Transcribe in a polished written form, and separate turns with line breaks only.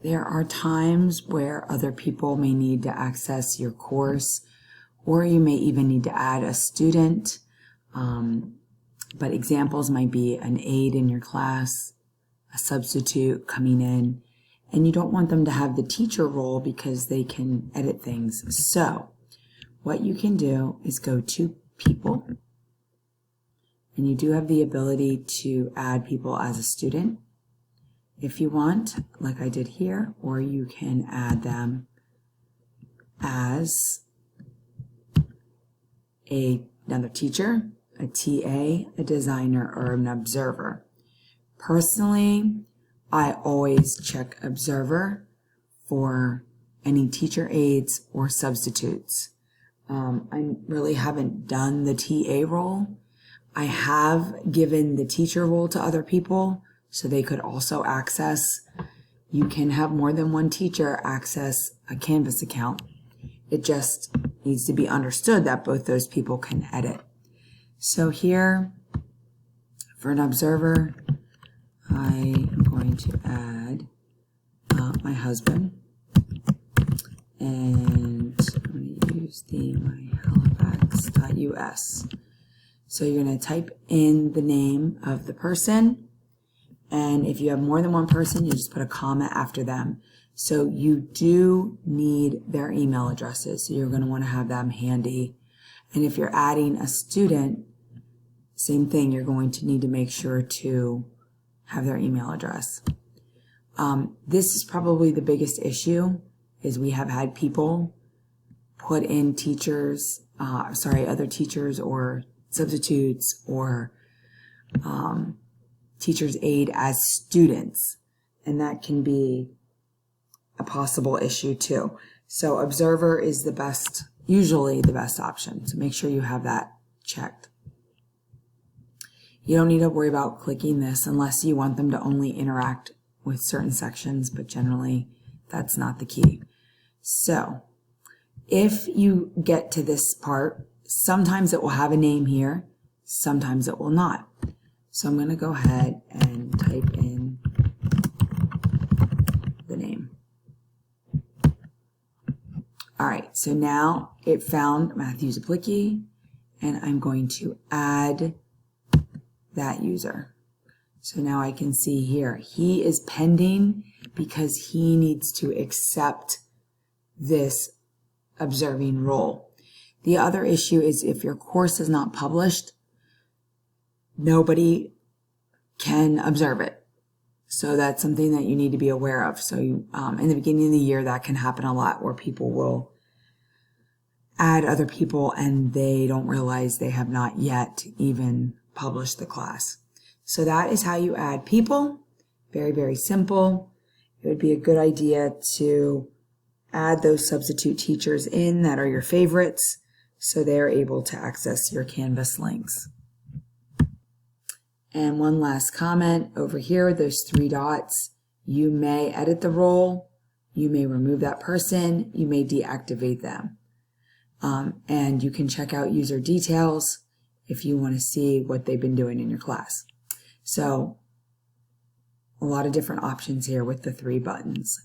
There are times where other people may need to access your course, or you may even need to add a student. But examples might be an aide in your class, a substitute coming in, and you don't want them to have the teacher role because they can edit things. So what you can do is go to people, and you do have the ability to add people as a student if you want, like I did here, or you can add them as another teacher, a TA, a designer, or an observer. Personally, I always check observer for any teacher aides or substitutes. I really haven't done the TA role. I have given the teacher role to other people so they could also access. You can have more than one teacher access a Canvas account. It just needs to be understood that both those people can edit. So here, for an observer, I am going to add my husband, and I'm going to use the myhalifax.us. So you're going to type in the name of the person, and if you have more than one person, you just put a comma after them. So you do need their email addresses, so you're going to want to have them handy. And if you're adding a student, same thing, you're going to need to make sure to have their email address. This is probably the biggest issue, is we have had people put in teachers, other teachers or substitutes or teacher's aide as students, and that can be a possible issue too. So observer is usually the best option, so make sure you have that checked. You don't need to worry about clicking this unless you want them to only interact with certain sections, but generally that's not the key. So if you get to this part, sometimes it will have a name here, sometimes it will not. So I'm going to go ahead and type in the name. All right, so now it found Matthew Zaplicki, and I'm going to add that user. So now I can see here, he is pending because he needs to accept this observing role. The other issue is if your course is not published, nobody can observe it. So that's something that you need to be aware of. So in the beginning of the year, that can happen a lot, where people will add other people and they don't realize they have not yet even published the class. So that is how you add people. Very, very simple. It would be a good idea to add those substitute teachers in that are your favorites, so they're able to access your Canvas links. And one last comment over here, those 3 dots, you may edit the role, you may remove that person, you may deactivate them. And you can check out user details if you want to see what they've been doing in your class. So a lot of different options here with the 3 buttons.